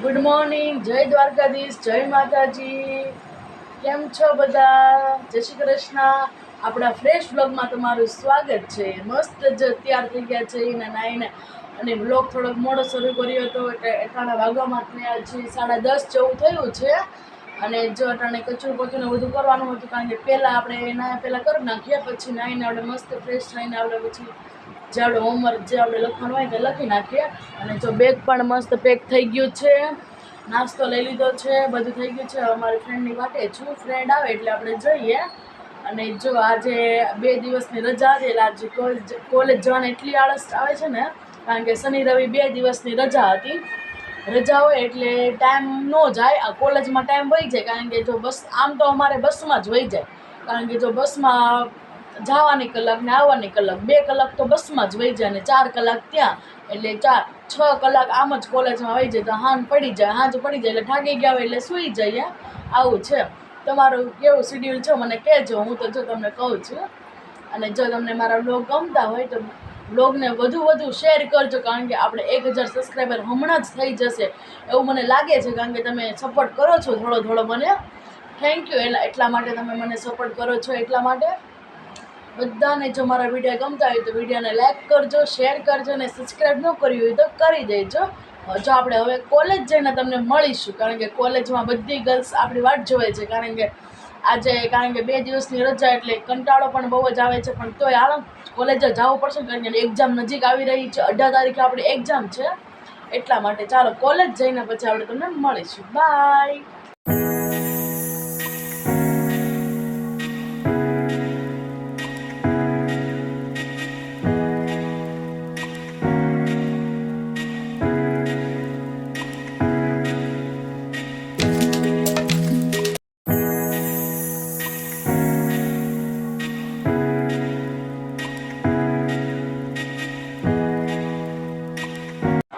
Good morning, જય દ્વારકાધીશ, જય માતાજી. કેમ છો બધા? જય શ્રી કૃષ્ણ. આપણા ફ્રેશ બ્લોગમાં તમારું સ્વાગત છે. મસ્ત જ તૈયાર થઈ ગયા છે એને નાઈને, અને બ્લોગ થોડોક મોડો શરૂ કર્યો હતો એટલે અટાણા વાગવામાં થયા છે 10:30 જેવું થયું છે. અને જો અટાણે કચરું પોતું બધું કરવાનું હતું, કારણ કે પહેલાં આપણે એના પહેલાં કરી નાખીએ, પછી નાઈને આપણે મસ્ત ફ્રેશ થઈને આપણે પછી જે આપણે હોમવર્ક જે આપણે લખવાનું હોય તે લખી નાખીએ. અને જો બેગ પણ મસ્ત પેક થઈ ગયું છે, નાસ્તો લઈ લીધો છે, બધું થઈ ગયું છે. અમારી ફ્રેન્ડની વાટે છું, ફ્રેન્ડ આવે એટલે આપણે જઈએ. અને જો આજે 2 દિવસની રજા હતી, એટલે આજે કોલેજ જવાની એટલી આળસ આવે છે ને, કારણ કે શનિ રવિ 2 દિવસની રજા હતી. રજા હોય એટલે ટાઈમ ન જાય, આ કોલેજમાં ટાઈમ વહી જાય, કારણ કે જો બસ આમ તો અમારે બસમાં જ વહી જાય, કારણ કે જો બસમાં જવાની કલાક ને આવવાની કલાક, 2 કલાક તો બસમાં જ વહી જાય અને 4 કલાક ત્યાં, એટલે 6 કલાક આમ જ કોલેજમાં વહી જાય. તો સાંજ પડી જાય એટલે થાકી ગયા હોય એટલે સૂઈ જઈએ. આવું છે. તમારું કેવું શિડ્યુલ છે મને કહેજો, હું તો જો તમને કહું છું. અને જો તમને મારા બ્લોગ ગમતા હોય તો બ્લોગને વધુ શેર કરજો, કારણ કે આપણે 1000 સબસ્ક્રાઈબર હમણાં જ થઈ જશે એવું મને લાગે છે, કારણ કે તમે સપોર્ટ કરો છો થોડો મને. Thank you. એટલા માટે તમે મને સપોર્ટ કરો છો, એટલા માટે બધાને જો મારા વિડીયો ગમતા હોય તો વિડીયોને લાઈક કરજો, શેર કરજો, અને સબસ્ક્રાઈબ ન કર્યું હોય તો કરી દેજો. જો આપણે હવે કોલેજ જઈને તમને મળીશું, કારણ કે કોલેજમાં બધી ગર્લ્સ આપણી વાટ જોવે છે, કારણ કે 2 દિવસની રજા એટલે કંટાળો પણ બહુ જ આવે છે, પણ તોય હાલો કોલેજ જવું પડશે, કારણ કે એક્ઝામ નજીક આવી રહી છે. 18 તારીખે આપણી એક્ઝામ છે, એટલા માટે ચાલો કોલેજ જઈને પછી આપણે તમને મળીશું. બાય.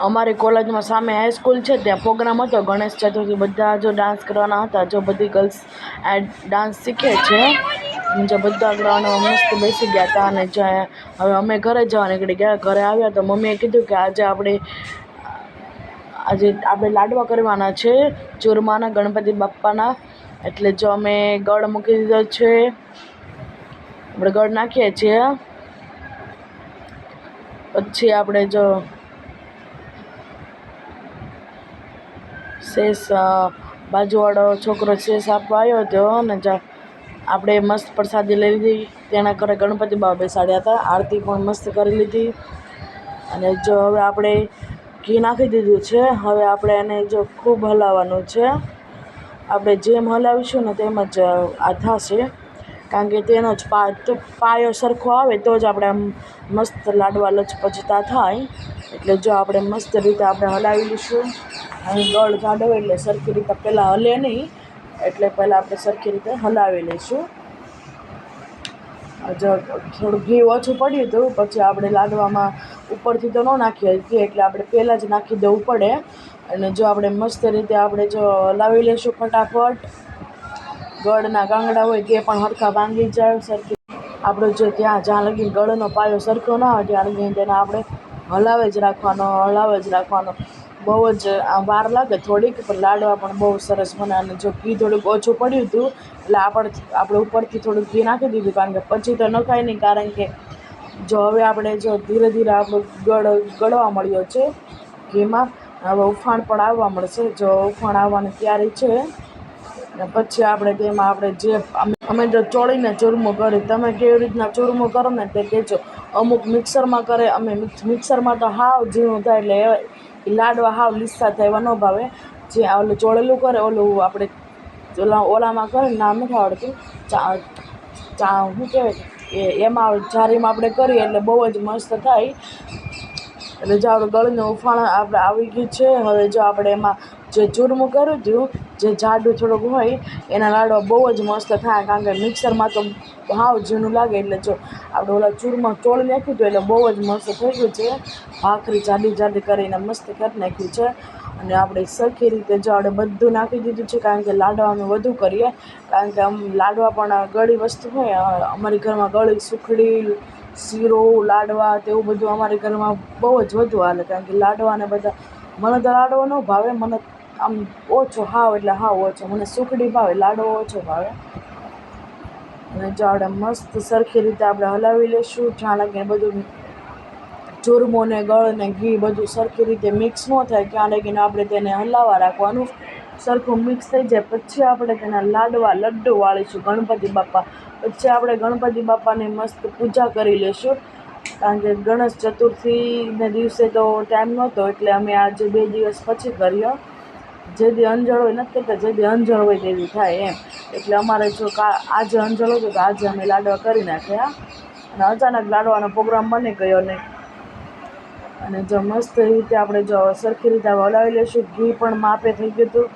અમારી કોલેજમાં સામે હાઈસ્કૂલ છે, ત્યાં પ્રોગ્રામ હતો ગણેશ ચતુર્થી, બધા જો ડાન્સ કરવાના હતા. જો બધી ગર્લ્સ ડાન્સ શીખે છે, જે બધા ગ્રાઉન્ડમાં મસ્ત બેસી ગયા હતા. અને હવે અમે ઘરે જવા નીકળી ગયા. ઘરે આવ્યા તો મમ્મીએ કીધું કે આજે આપણે લાડવા કરવાના છે, ચૂરમાના, ગણપતિ બાપ્પાના. એટલે જો અમે ગળ મૂકી દીધો છે, આપણે ગળ નાખીએ છીએ. પછી આપણે જો શેષ બાજુવાળો છોકરો શેષ આપવા આવ્યો હતો, અને આપણે મસ્ત પ્રસાદી લઈ લીધી. તેના ઘરે ગણપતિ બાપા બેસાડ્યા હતા, આરતી પણ મસ્ત કરી લીધી. અને જો હવે આપણે ઘી નાખી દીધું છે, હવે આપણે એને જો ખૂબ હલાવવાનું છે. આપણે જેમ હલાવીશું ને તેમ જ આ થશે, કારણ કે તેનો જ પાયો સરખો આવે તો જ આપણે આમ મસ્ત લાડવા લચપચતા થાય. એટલે જો આપણે મસ્ત રીતે આપણે હલાવી લઈશું. અહીં ગળ જાડો એટલે સરખી રીતે પહેલાં હલે નહીં, એટલે પહેલાં આપણે સરખી રીતે હલાવી લઈશું. જો થોડું ઘી ઓછું પડ્યું હતું, પછી આપણે લાડવામાં ઉપરથી તો ન નાખીએ ઘી, એટલે આપણે પહેલાં જ નાખી દેવું પડે. અને જો આપણે મસ્ત રીતે આપણે જો હલાવી લઈશું ફટાફટ, ગળના ગાંગડા હોય તે પણ સરખા ભાંગી જાય સરખી. આપણે જો જ્યાં લગી ગળનો પાયો સરખો ના હોય ત્યાં લગી તેને આપણે હલાવે જ રાખવાનો. બહુ જ વાર લાગે થોડીક, પણ લાડવા પણ બહુ સરસ બને. અને જો ઘી થોડુંક ઓછું પડ્યું હતું એટલે આપણે ઉપરથી થોડુંક ઘી નાખી દીધું, કારણ કે પછી તો નખાય નહીં, કારણ કે જો હવે આપણે જો ધીરે ધીરે આપણો ગળવા મળ્યો છે ઘીમાં. હવે ઉફાણ પણ આવવા મળશે, જો ઉફાણ આવવાની તૈયારી છે. અને પછી આપણે તેમાં અમે તો ચોળીને ચૂરમું કરી, તમે કેવી રીતના ચૂરમું કરો ને તે કહેજો. અમુક મિક્સરમાં કરે, અમે મિક્સરમાં તો હાવ ઝીણું થાય, એટલે એ લાડવા હાવ લીસા થાય એવા ન ભાવે. જે ઓલું ચોળેલું કરે, ઓલું આપણે ઓલામાં કરે, નામ નથી આવડતું, શું કહેવાય, એમાં જારીમાં આપણે કરીએ એટલે બહુ જ મસ્ત થાય. એટલે જો આપણે ગળનું ઉફાણ આપણે આવી ગયું છે. હવે જો આપણે એમાં જે ચૂરમું કર્યું હતું, જે જાડું થોડુંક હોય, એના લાડવા બહુ જ મસ્ત થાય, કારણ કે મિક્સરમાં તો હાવ ઝીણું લાગે. એટલે જો આપણે ઓલા ચૂરમું ચોળી નાખ્યું હતું એટલે બહુ જ મસ્ત થઈ ગયું છે. ભાખરી જાડી કરીને મસ્ત કરી નાખ્યું છે. અને આપણે સરખી રીતે જો આપણે બધું નાખી દીધું છે, કારણ કે લાડવા અમે વધુ કરીએ, કારણ કે લાડવા પણ ગળી વસ્તુ હોય. અમારી ઘરમાં ગળી સુખડી, શીરો, લાડવા તેવું બધું અમારી ઘરમાં બહુ જ વધુ હાલે, કારણ કે લાડવાને બધા, મને તો લાડવા ન ભાવે, મને આમ ઓછો, હાવ એટલે હાવ ઓછો. મને સુખડી ભાવે, લાડવો ઓછો ભાવે. અને જો આપણે મસ્ત સરખી રીતે આપણે હલાવી લઈશું જ્યાં લગીને બધું ચૂરમો ને ગળ ને ઘી બધું સરખી રીતે મિક્સ ન થાય ત્યાં લગીને આપણે તેને હલાવવા રાખવાનું. સરખું મિક્સ થઈ જાય પછી આપણે તેના લડ્ડુ વાળીશું ગણપતિ બાપા. પછી આપણે ગણપતિ બાપાની મસ્ત પૂજા કરી લઈશું. કારણ કે ગણેશ ચતુર્થીને દિવસે તો ટાઈમ નહોતો એટલે અમે આજે 2 દિવસ પછી કર્યો. જે દી અંજળ હોય નથી કરતા, જે દી અંજળ હોય તે દી થાય એમ. એટલે અમારે જો આજે અંજળ હતું તો આજે અમે લાડવા કરી નાખ્યા. અને અચાનક લાડવાનો પ્રોગ્રામ બની ગયો નહીં. અને જો મસ્ત રીતે આપણે જો સરખી રીતે હલાવી લઈશું. ઘી પણ માપે થઈ ગયું હતું.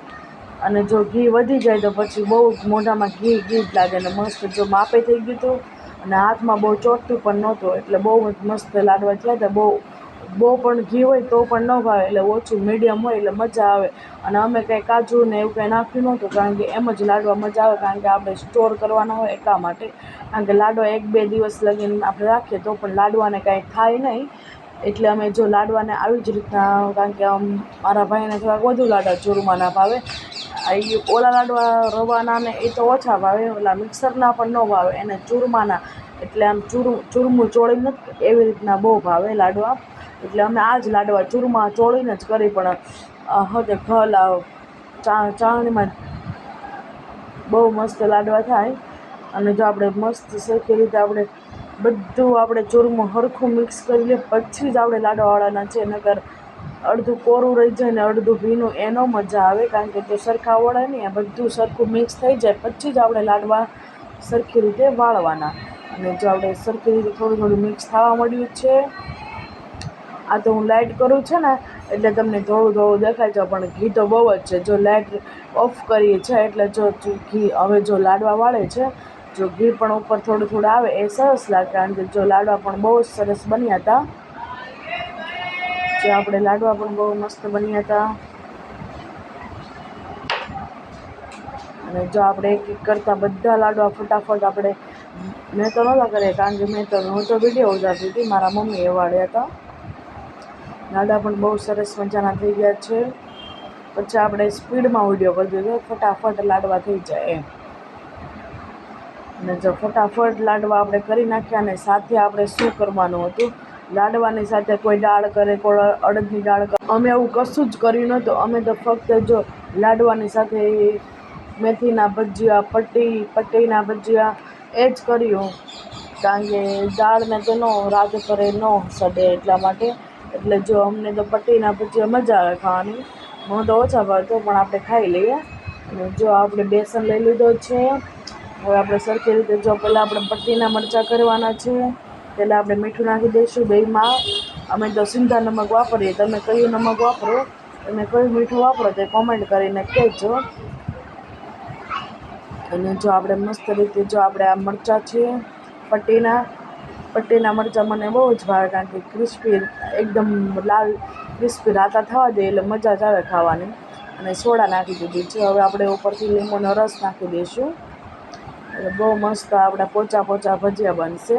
અને જો ઘી વધી જાય તો પછી બહુ મોઢામાં ઘી જ લાગે. ને મસ્ત જો માપે થઈ ગયું હતું અને હાથમાં બહુ ચોટતું પણ નહોતું. એટલે બહુ મસ્ત લાડવા થયા હતા. બહુ પણ ઘી હોય તો પણ ન ભાવે, એટલે ઓછું મીડિયમ હોય એટલે મજા આવે. અને અમે કંઈ કાજુ ને એવું કંઈ નાખ્યું નહોતું કારણ કે એમ જ લાડવા મજા આવે. કારણ કે આપણે સ્ટોર કરવાના હોય એટલા માટે. કારણ કે લાડવા 1-2 દિવસ લગીને આપણે રાખીએ તો પણ લાડવાને કાંઈ થાય નહીં. એટલે અમે જો લાડવાને આવી જ રીતના, કારણ કે મારા ભાઈને થોડાક વધુ લાડવા ચૂરમાના ભાવે. ઓલા લાડવા રવાના ને એ તો ઓછા ભાવે, ઓલા મિક્સરના પણ ન ભાવે એને ચૂરમાના. એટલે આમ ચૂરમું ચોળીને એવી રીતના બહુ ભાવે લાડવા. એટલે અમે આ જ લાડવા ચૂરમા ચોળીને જ કરી. પણ હવે ચાળણીમાં બહુ મસ્ત લાડવા થાય. અને જો આપણે મસ્ત સરખી રીતે આપણે બધું આપણે ચૂરમું સરખું મિક્સ કરી લઈએ પછી જ આપણે લાડવા વાળવાના છે. નકર અડધું કોરું રહી જાય ને અડધું ભીનું, એનો મજા આવે. કારણ કે જો સરખા વળે નહીં, બધું સરખું મિક્સ થઈ જાય પછી જ આપણે લાડવા સરખી રીતે વાળવાના. અને જો આપણે સરખી રીતે થોડું મિક્સ થવા મળ્યું છે. આ તો હું લાઇટ કરું છે ને એટલે તમને થોડું દેખાય છે, પણ ઘી તો બહુ જ છે. જો લાઇટ ઓફ કરીએ છીએ એટલે જો ઘી હવે જો લાડવા વાળે છે. જો ઘી પણ ઉપર થોડું આવે એ સરસ લાગે. કારણ કે જો લાડવા પણ બહુ જ સરસ બન્યા હતા. જે આપણે લાડવા પણ બહુ મસ્ત બન્યા હતા. અને જો આપણે એક કરતાં બધા લાડવા ફટાફટ આપણે મેં તો નહોતા કર્યા કારણ કે હું તો વિડીયો ઉતારતી હતી. મારા મમ્મીએ વાળ્યા હતા. લાડવા પણ બહુ સરસ મજાના થઈ ગયા છે. પછી આપણે સ્પીડમાં વિડીયો કરી દીધો, ફટાફટ લાડવા થઈ જાય એમ. અને જો ફટાફટ લાડવા આપણે કરી નાખ્યા. અને સાથે આપણે શું કરવાનું હતું, લાડવાની સાથે કોઈ દાળ કરે, કોઈ અડદની દાળ કરે. અમે એવું કશું જ કર્યું નહોતું. અમે તો ફક્ત જો લાડવાની સાથે મેથીના ભજીયા, પટ્ટીના ભજીયા એ જ કર્યું. કારણ કે દાળને તો રાત કરે ન સડે એટલા માટે. એટલે જો અમને તો પટ્ટીના ભજીયા મજા આવે ખાવાની. મને તો ઓછા ભાવે તો પણ આપણે ખાઈ લઈએ. અને જો આપણે બેસન લઈ લીધો છે. હવે આપણે સરખી રીતે જો પહેલાં આપણે પટ્ટીના મરચાં કરવાના છે. પહેલાં આપણે મીઠું નાખી દઈશું બેયમાં. અમે તો સિંધા નમક વાપરીએ. તમે કયું નમક વાપરો, તમે કયું મીઠું વાપરો તે કોમેન્ટ કરીને કહેજો. અને જો આપણે મસ્ત રીતે જો આપણે આ મરચાં છે પટ્ટીના મરચાં મને બહુ જ ભાવે. કારણ કે ક્રિસ્પી એકદમ લાલ ક્રિસ્પી રાતા થવા દે એટલે મજા જ આવે ખાવાની. અને સોડા નાખી દીધી છે. હવે આપણે ઉપરથી લીંબુનો રસ નાખી દઈશું. એટલે બહુ મસ્ત આપણા પોચા ભજીયા બનશે.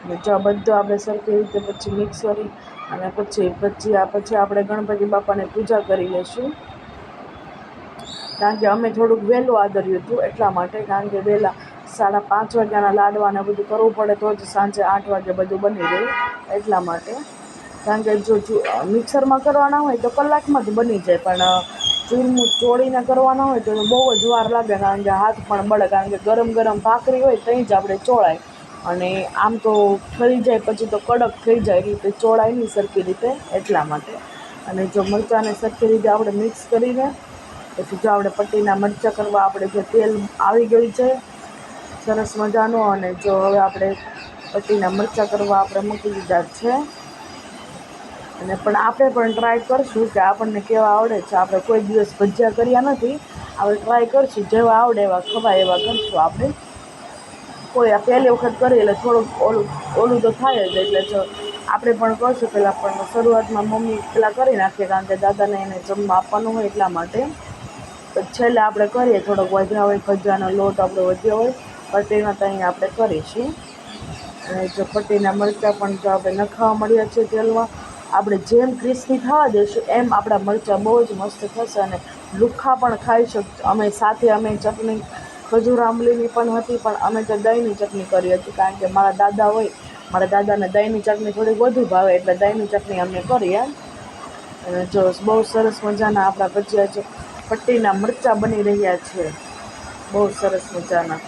અને જો બધું આપણે સરખી રીતે પછી મિક્સ કરી અને પછી આપણે ગણપતિ બાપાની પૂજા કરી લઈશું. કારણ કે અમે થોડુંક વહેલું આદર્યું હતું એટલા માટે. કારણ કે વહેલા 5:30 વાગ્યાના લાડવાને બધું કરવું પડે તો જ સાંજે 8 વાગે બધું બની જાય એટલા માટે. કારણ કે જો મિક્સરમાં કરવાના હોય તો કલાકમાં જ બની જાય. પણ ચૂરમું ચોળીને કરવાના હોય તો બહુ જ વાર લાગે. કારણ કે હાથ પણ બળે. કારણ કે ગરમ ભાખરી હોય ત્યાં જ આપણે ચોળાય. અને આમ તો ઠરી જાય પછી તો કડક થઈ જાય, એ રીતે ચોળાય નહીં સરખી રીતે એટલા માટે. અને જો મરચાંને સરખી રીતે આપણે મિક્સ કરીને પછી જો આપણે પટ્ટીના મરચાં કરવા, આપણે જો તેલ આવી ગયું છે સરસ મજાનું. અને જો હવે આપણે પટ્ટીના મરચાં કરવા આપણે મૂકી દીધા છે. અને પણ આપણે પણ ટ્રાય કરશું કે આપણને કેવા આવડે છે. આપણે કોઈ દિવસ ભજીયા કર્યા નથી. આપણે ટ્રાય કરશું, જેવા આવડે એવા ખવાય એવા કરશું આપણે. પહેલી વખત કરીએ એટલે થોડુંક ઓલું તો થાય જ. એટલે જો આપણે પણ કરશું પહેલાં, પણ શરૂઆતમાં મમ્મી પહેલાં કરી નાખીએ. કારણ કે દાદાને એને જમવા આપવાનું હોય એટલા માટે. તો છેલ્લે આપણે કરીએ, થોડોક વધ્યા હોય ભજીયાનો લોટ આપણો વધ્યો હોય પટ્ટીનો તો અહીં આપણે કરીશું. અને જો પટ્ટીના મરચાં પણ જો આપણે નખાવા મળ્યા છે તેલમાં આપણે જેમ ક્રિસ્પી થવા દઈશું એમ આપણા મરચાં બહુ જ મસ્ત થશે અને લુખ્ખા પણ ખાઈ શકશું. અમે સાથે ચટણી ખજૂર આંબલીની પણ હતી, પણ અમે તો દહીંની ચટણી કરી હતી, કારણ કે મારા દાદા હોય, મારા દાદાને દહીંની ચટણી થોડીક વધુ ભાવે, એટલે દહીંની ચટણી અમે કરી એમ. અને જો બહુ સરસ મજાના આપણા ભજીયા જો પટ્ટીના મરચાં બની રહ્યા છે, બહુ સરસ મજાના.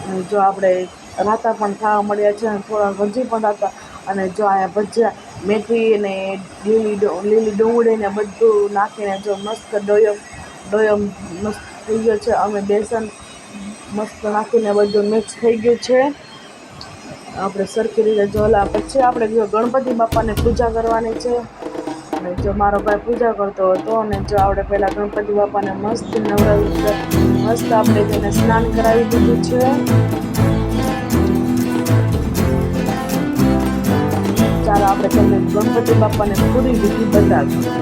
અને જો આપણે રાતા પણ ખાવા મળ્યા છે અને થોડા હજી પણ રાતા. અને જો અહીંયા ભજીયા મેથી અને લીલી ડુંગળીને બધું નાખીને જો મસ્ત ડોયો મસ્ત થઈ ગયો છે. અમે બેસન મસ્ત નાખીને બધું મિક્સ થઈ ગયું છે. આપણે સરખી રીતે જોલા પછી આપણે જો ગણપતિ બાપાને પૂજા કરવાની છે. અને જો મારો ભાઈ પૂજા કરતો હતો, અને જો આપણે પહેલાં ગણપતિ બાપાને મસ્ત નવરાવી, મસ્ત આપણે તેને સ્નાન કરાવી દીધું છે. ચાલો આપણે તમને ગણપતિ બાપાને પૂરી વિધિ બતાવીએ.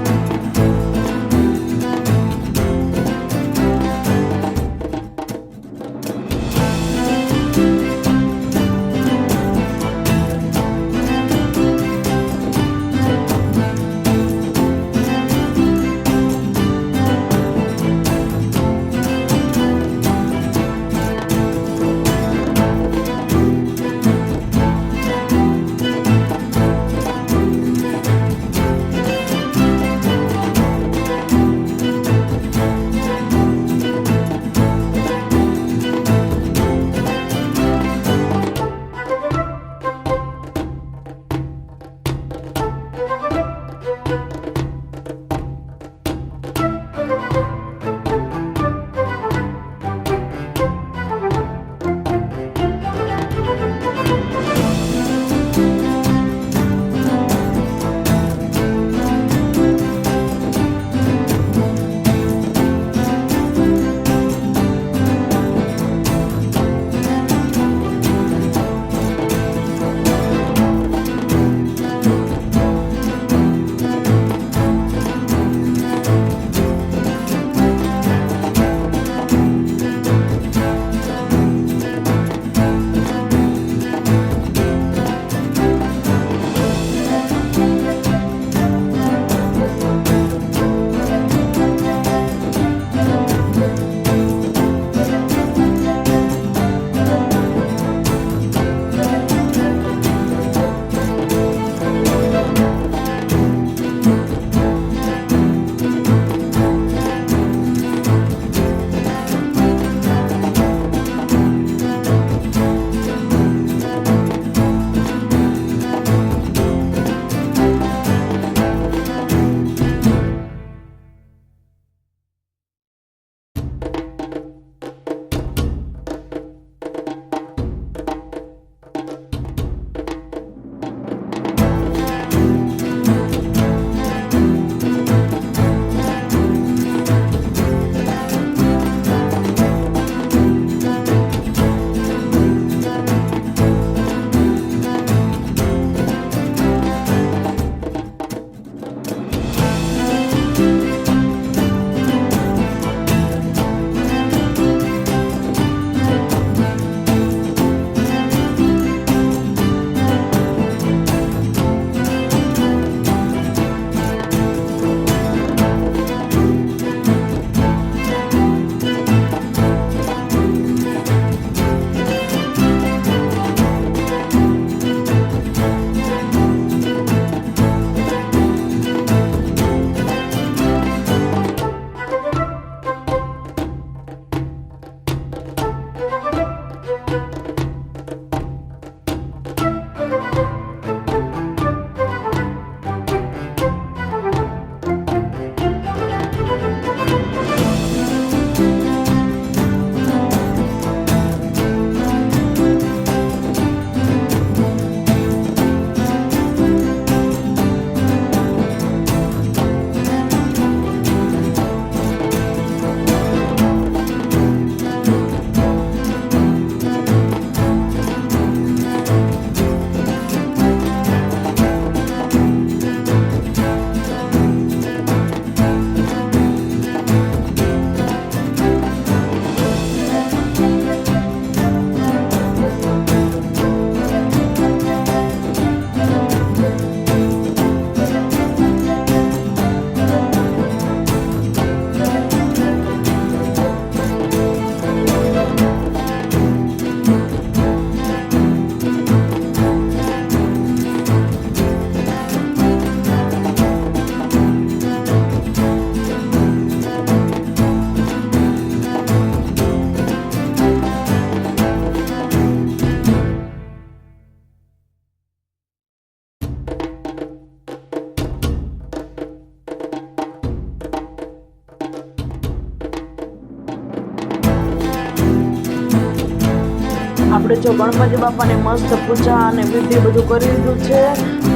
આપણે જો ગણપતિ બાપાની મસ્ત પૂજા અને વિધિ બધું કરી લીધું છે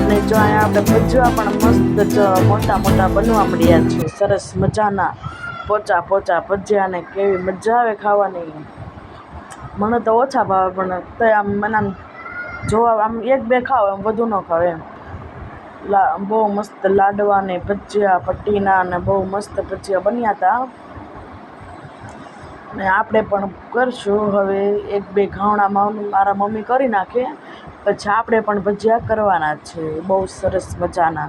અને જો અહીંયા આપણે ભજીયા પણ મસ્ત મોટા મોટા બનવા મળ્યા છે, સરસ મજાના પોચા પોચા ભજીયા ને કેવી મજા આવે ખાવાની. મને તો ઓછા ભાવે પણ તો આમ મને આમ જોવા આમ એક બે ખાવ એમ વધુ ન ખાવે એમ. બહુ મસ્ત લાડવા ને ભજીયા પટ્ટીના અને બહુ મસ્ત ભજીયા બન્યા હતા. ને આપણે પણ કરશું હવે એક બે ઘાવણા મારા મમ્મી કરી નાખે પછી આપણે પણ ભજીયા કરવાના છે. બહુ સરસ મજાના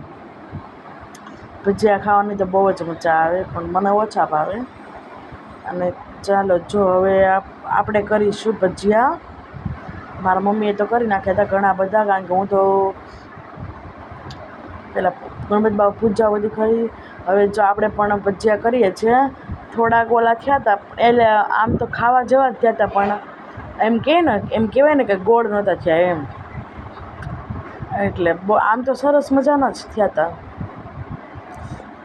ભજીયા ખાવાની તો બહુ જ મજા આવે પણ મને ઓછા ભાવે. અને ચાલો જો હવે આપણે કરીશું ભજીયા. મારા મમ્મીએ તો કરી નાખ્યા હતા ઘણા બધા, કારણ કે હું તો પેલા ગણપતિ બાપા પૂજા બધી કરી. હવે જો આપણે પણ ભજીયા કરીએ છીએ. થોડાક ઓલા થયા હતા એટલે આમ તો ખાવા જેવા જ થયા હતા પણ એમ કહેવાય ને કે ગોળ નહોતા થયા એમ. એટલે આમ તો સરસ મજાના જ થયા હતા.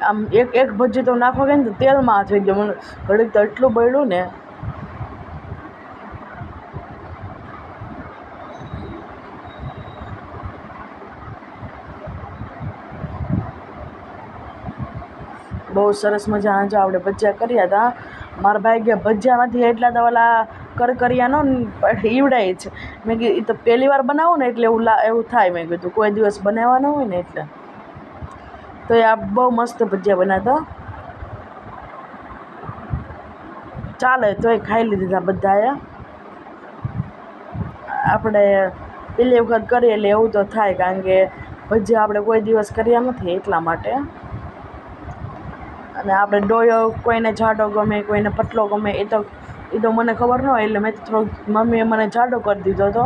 આમ એક ભજી તો નાખવા ગઈ ને તો તેલમાં થઈ ગયો. મને ઘડીક તો એટલું બળ્યું ને. બહુ સરસ મજાના જો આપણે ભજીયા કર્યા હતા. મારા ભાઈ ગયા ભજીયા નથી એટલા તો ઓલા કરકરિયાનો ઈવડાય છે. મેં કીધું એ તો પહેલી વાર બનાવો ને એટલે એવું થાય. મેં કીધું કોઈ દિવસ બનાવવાના હોય ને એટલે. તો એ આ બહુ મસ્ત ભજીયા બનાવ્યા હતા. ચાલે તોય ખાઈ લીધા બધાએ. આપણે પહેલી વખત કરીએ એટલે એવું તો થાય, કારણ કે ભજીયા આપણે કોઈ દિવસ કર્યા નથી એટલા માટે. અને આપણે ડોયો કોઈને જાડો ગમે કોઈને પતલો ગમે એ તો મને ખબર ન હોય એટલે મેં તો થોડોક મમ્મીએ મને જાડો કરી દીધો હતો,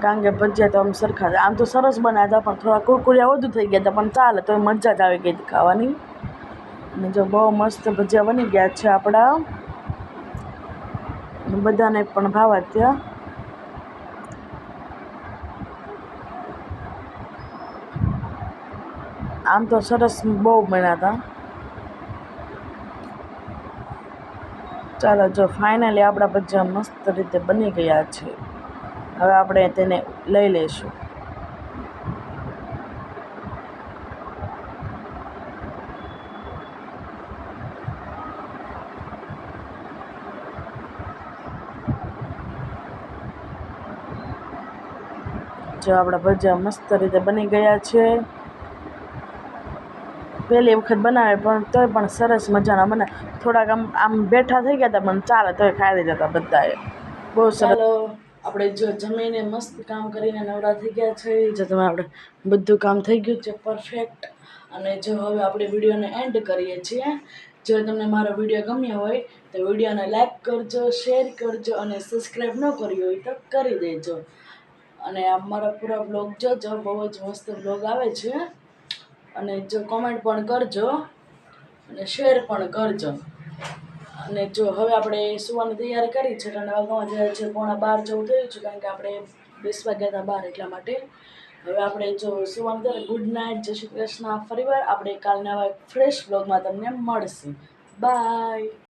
કારણ કે ભજીયા તો આમ સરખા આમ તો સરસ બનાવ્યા હતા પણ થોડા કુરકુરિયા વધુ થઈ ગયા હતા. પણ ચાલે તો મજા જ આવી ગઈ ખાવાની. અને જો બહુ મસ્ત ભજીયા બની ગયા છે આપણા, બધાને પણ ભાવ્યા ત્યાં. આમ તો સરસ બહુ બન્યા હતા. ચાલો જો ફાઇનલી આપણા ભજીયા મસ્ત રીતે બની ગયા છે. હવે આપણે તેને લઈ લઈશું. જો આપણા ભજીયા મસ્ત રીતે બની ગયા છે. પહેલી વખત બનાવે પણ તોય પણ સરસ મજાના બને. થોડાક આમ બેઠા થઈ ગયા હતા પણ ચાલે તોય ખાઈ લીધા હતા બધાએ. બહુ સરસ. આપણે જો જમીને મસ્ત કામ કરીને નવરા થઈ ગયા છે. જો તમે આપણે બધું કામ થઈ ગયું છે પરફેક્ટ. અને જો હવે આપણે વિડીયોને એન્ડ કરીએ છીએ. જો તમને મારો વિડીયો ગમ્યો હોય તો વિડીયોને લાઈક કરજો, શેર કરજો અને સબસ્ક્રાઈબ ન કરી હોય તો કરી દેજો. અને આ મારા પૂરા બ્લોગ જોજો, બહુ જ મસ્ત બ્લોગ આવે છે. અને જો કોમેન્ટ પણ કરજો અને શેર પણ કરજો. અને જો હવે આપણે સુવાની તૈયારી કરી છે. અને વાગવામાં જાય છે 11:15 જેવું થયું છે, કારણ કે આપણે બેસવા ગયા હતા બહાર એટલા માટે. હવે આપણે જો સુવાની તૈયારી. ગુડ નાઇટ, જય શ્રી કૃષ્ણ. ફરીવાર આપણે કાલના ફ્રેશ બ્લોગમાં તમને મળશે. બાય.